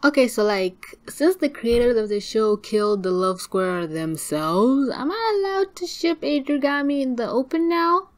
Okay, so like, since the creators of the show killed the love square themselves, am I allowed to ship Adrigami in the open now?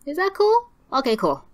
Is that cool? Okay, cool.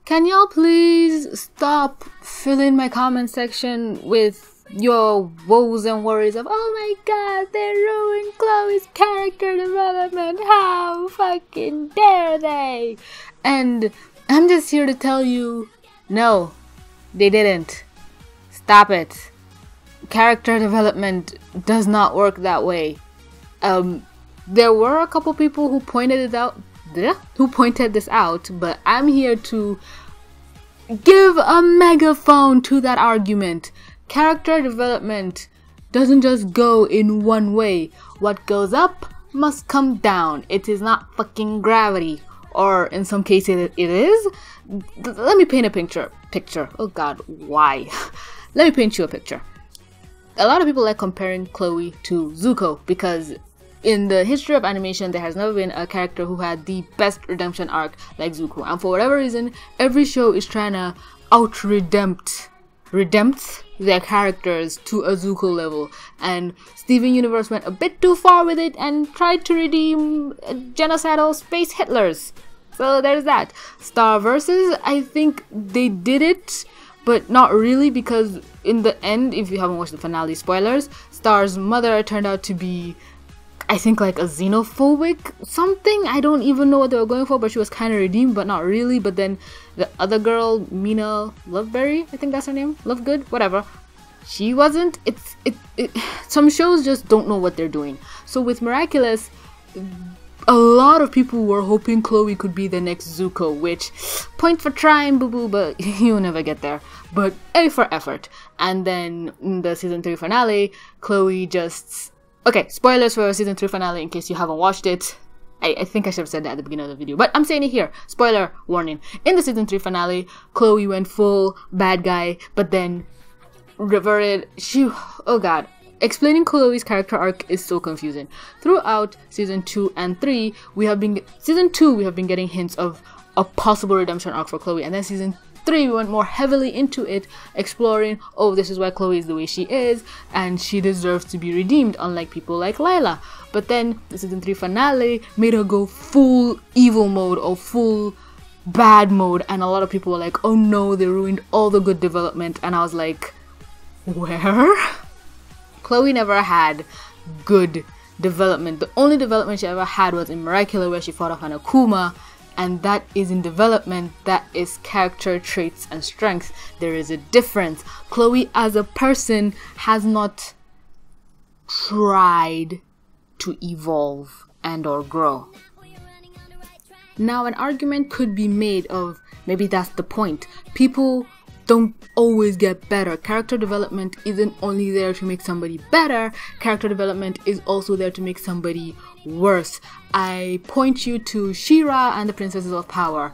Can y'all please stop filling my comment section with your woes and worries of, oh my god, they ruined Chloe's character development, how fucking dare they? And I'm just here to tell you, no, they didn't. Stop it. Character development does not work that way. There were a couple people who pointed this out, but I'm here to give a megaphone to that argument. Character development doesn't just go in one way. What goes up must come down. It is not fucking gravity. Or in some cases it is. Let me paint a picture. Oh god, why? Let me paint you a picture. A lot of people like comparing Chloe to Zuko because in the history of animation, there has never been a character who had the best redemption arc like Zuko. And for whatever reason, every show is trying to out-redempt their characters to a Zuko level. And Steven Universe went a bit too far with it and tried to redeem genocidal space Hitlers. So there's that. Star Versus, I think they did it, but not really, because in the end, if you haven't watched the finale, spoilers, Star's mother turned out to be, I think, like a xenophobic something. I don't even know what they were going for, but she was kind of redeemed, but not really. But then the other girl, Mina Loveberry, I think that's her name, Lovegood, whatever, she wasn't. Some shows just don't know what they're doing. So with Miraculous, a lot of people were hoping Chloe could be the next Zuko, which, point for trying, boo-boo, but you'll never get there. But A for effort. And then in the season 3 finale, Chloe just... Okay, spoilers for season 3 finale in case you haven't watched it. I think I should have said that at the beginning of the video, but I'm saying it here. Spoiler warning. In the season 3 finale, Chloe went full bad guy, but then reverted. Oh god. Explaining Chloe's character arc is so confusing. Throughout season 2 and 3, we have been getting hints of a possible redemption arc for Chloe, and then season 3 we went more heavily into it, exploring, oh, this is why Chloe is the way she is, and she deserves to be redeemed, unlike people like Lila. But then the season 3 finale made her go full evil mode or full bad mode, and a lot of people were like, oh no, they ruined all the good development. And I was like, where? Chloe never had good development. The only development she ever had was in Miraculous, where she fought off an Akuma, and that is in development. That is character traits and strength. There is a difference. Chloe as a person has not tried to evolve and or grow. Now, an argument could be made of maybe that's the point. People don't always get better. Character development isn't only there to make somebody better, character development is also there to make somebody worse. I point you to She-Ra and the Princesses of Power.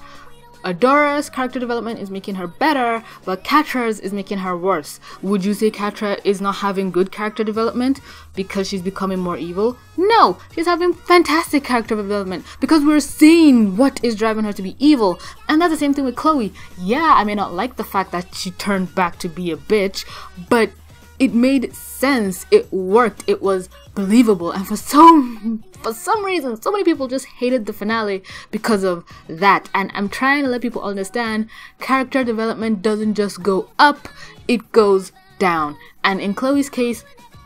Adora's character development is making her better, but Catra's is making her worse. Would you say Catra is not having good character development because she's becoming more evil? No, she's having fantastic character development because we're seeing what is driving her to be evil. And that's the same thing with Chloe. Yeah, I may not like the fact that she turned back to be a bitch, but it made sense, it worked, it was believable, and for some reason, so many people just hated the finale because of that. And I'm trying to let people understand character development doesn't just go up, it goes down. And in Chloe's case,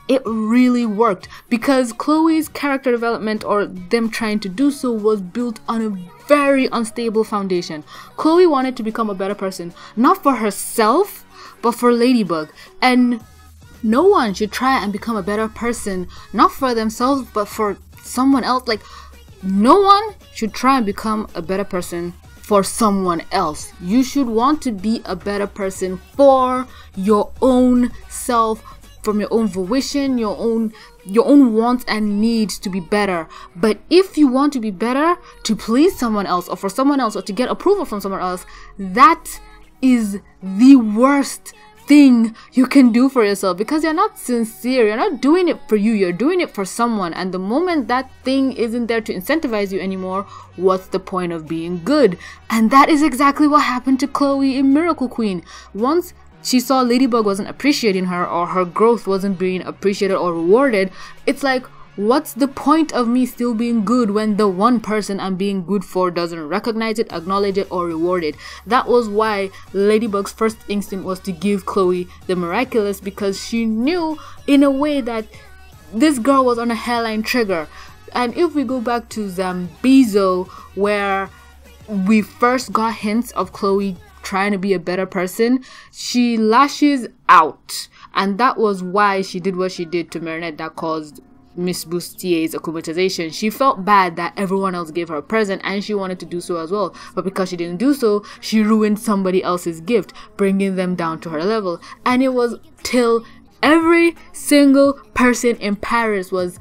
it really worked because Chloe's character development, or them trying to do so, was built on a very unstable foundation. Chloe wanted to become a better person, not for herself, but for Ladybug. And no one should try and become a better person, not for themselves, but for someone else. Like, no one should try and become a better person for someone else. You should want to be a better person for your own self, from your own volition, your own wants and needs to be better. But if you want to be better to please someone else, or for someone else, or to get approval from someone else, that is the worst thing you can do for yourself, because you're not sincere. You're not doing it for you, you're doing it for someone. And the moment that thing isn't there to incentivize you anymore, what's the point of being good? And that is exactly what happened to Chloe in Miracle Queen. Once she saw Ladybug wasn't appreciating her, or her growth wasn't being appreciated or rewarded, it's like, what's the point of me still being good when the one person I'm being good for doesn't recognize it, acknowledge it, or reward it? That was why Ladybug's first instinct was to give Chloe the Miraculous, because she knew in a way that this girl was on a hairline trigger. And if we go back to Zambizo, where we first got hints of Chloe trying to be a better person, she lashes out. And that was why she did what she did to Marinette that caused Miss Boustier's akumatization. She felt bad that everyone else gave her a present, and she wanted to do so as well, but because she didn't do so, she ruined somebody else's gift, bringing them down to her level. And it was till every single person in Paris was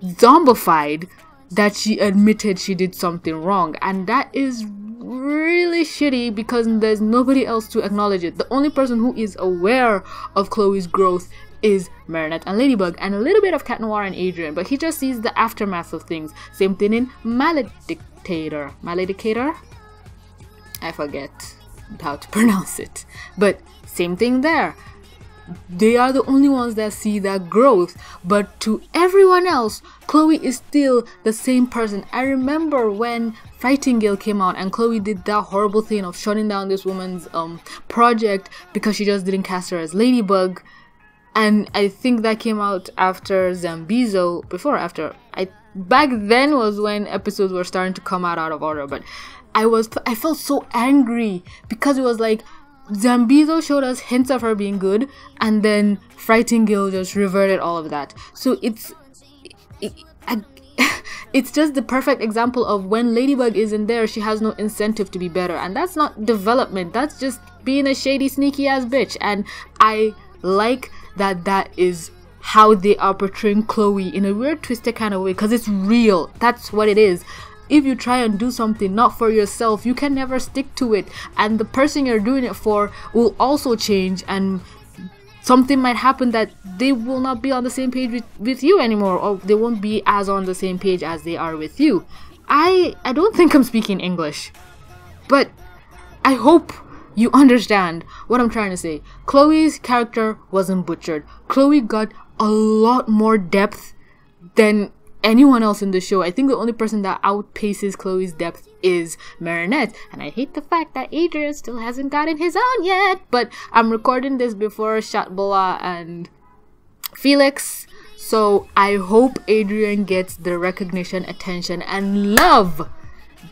zombified that she admitted she did something wrong. And that is really shitty, because there's nobody else to acknowledge it. The only person who is aware of Chloe's growth is Marinette and Ladybug, and a little bit of Cat Noir and Adrian, but he just sees the aftermath of things. Same thing in Maledicator. I forget how to pronounce it, but same thing there. They are the only ones that see that growth, but to everyone else, Chloe is still the same person. I remember when Fightingale came out and Chloe did that horrible thing of shutting down this woman's project because she just didn't cast her as Ladybug. And I think that came out after Zambizo, before or after. Back then was when episodes were starting to come out of order, but I felt so angry, because it was like Zambizo showed us hints of her being good, and then Fightingale just reverted all of that. So it's just the perfect example of when Ladybug isn't there, she has no incentive to be better, and that's not development. That's just being a shady, sneaky ass bitch. And I like that is how they are portraying Chloe in a weird, twisted kind of way, because it's real. That's what it is. If you try and do something not for yourself, you can never stick to it, and the person you're doing it for will also change, and something might happen that they will not be on the same page with you anymore, or they won't be as on the same page as they are with you. I don't think I'm speaking English, but I hope you understand what I'm trying to say. Chloe's character wasn't butchered. Chloe got a lot more depth than anyone else in the show. I think the only person that outpaces Chloe's depth is Marinette, and I hate the fact that Adrian still hasn't gotten his own yet, but I'm recording this before Shatbola and Felix, so I hope Adrian gets the recognition, attention, and love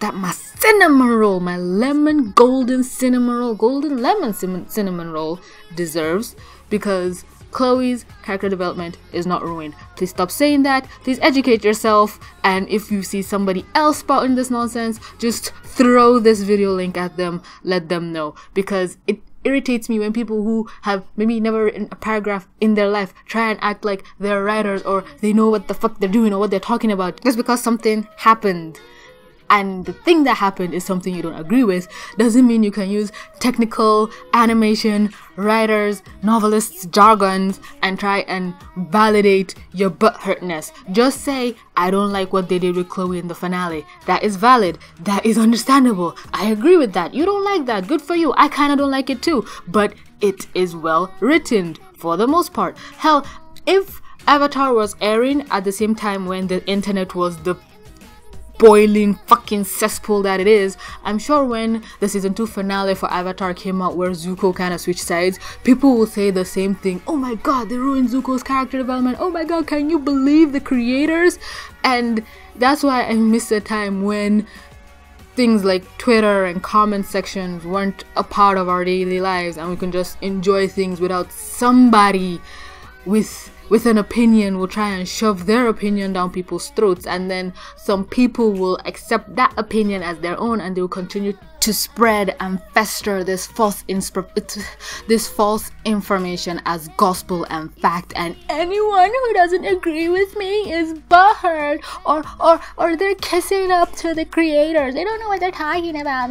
that my cinnamon roll, my lemon golden cinnamon roll, golden lemon cinnamon roll deserves, because Chloe's character development is not ruined. Please stop saying that. Please educate yourself. And if you see somebody else spouting this nonsense, just throw this video link at them. Let them know. Because it irritates me when people who have maybe never written a paragraph in their life try and act like they're writers, or they know what the fuck they're doing or what they're talking about just because something happened. And the thing that happened is something you don't agree with, doesn't mean you can use technical animation, writers, novelists, jargons, and try and validate your butthurtness. Just say, I don't like what they did with Chloe in the finale. That is valid. That is understandable. I agree with that. You don't like that. Good for you. I kind of don't like it too. But it is well written for the most part. Hell, if Avatar was airing at the same time when the internet was the boiling fucking cesspool that it is, I'm sure when the season 2 finale for Avatar came out, where Zuko kind of switched sides, people will say the same thing. Oh my god, they ruined Zuko's character development. Oh my god, can you believe the creators? And that's why I miss a time when things like Twitter and comment sections weren't a part of our daily lives, and we can just enjoy things without somebody with an opinion will try and shove their opinion down people's throats, and then some people will accept that opinion as their own, and they will continue to spread and fester this false information as gospel and fact, and anyone who doesn't agree with me is butthurt, or they're kissing up to the creators. They don't know what they're talking about.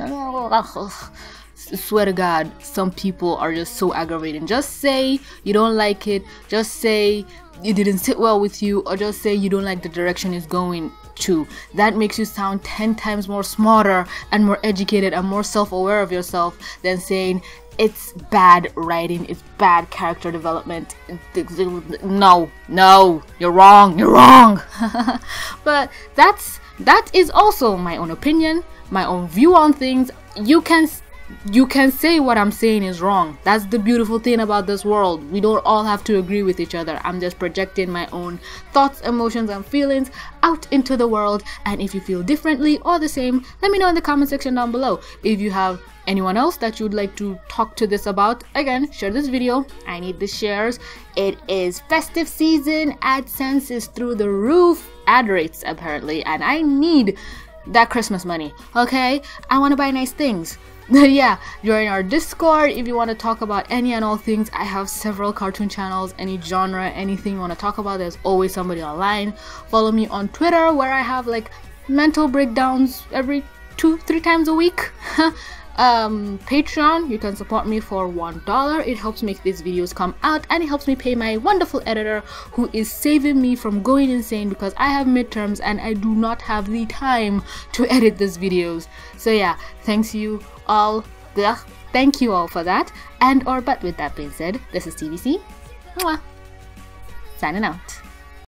Swear to God, some people are just so aggravating. Just say you don't like it, just say it didn't sit well with you, or just say you don't like the direction it's going to. That makes you sound 10 times more smarter and more educated and more self-aware of yourself than saying it's bad writing, it's bad character development. No, you're wrong. But that is also my own opinion, my own view on things. You can say what I'm saying is wrong. That's the beautiful thing about this world. We don't all have to agree with each other. I'm just projecting my own thoughts, emotions, and feelings out into the world. And if you feel differently or the same, let me know in the comment section down below. If you have anyone else that you'd like to talk to this about, again, share this video. I need the shares. It is festive season. AdSense is through the roof. Ad rates, apparently. And I need that Christmas money, okay? I want to buy nice things. Yeah, join our Discord if you want to talk about any and all things. I have several cartoon channels, any genre, anything you want to talk about, there's always somebody online. Follow me on Twitter, where I have like mental breakdowns every 2-3 times a week. Patreon, you can support me for $1. It helps make these videos come out, and it helps me pay my wonderful editor who is saving me from going insane because I have midterms and I do not have the time to edit these videos. So yeah, thank you all for that. But with that being said, this is TVC. Mwah. Signing out.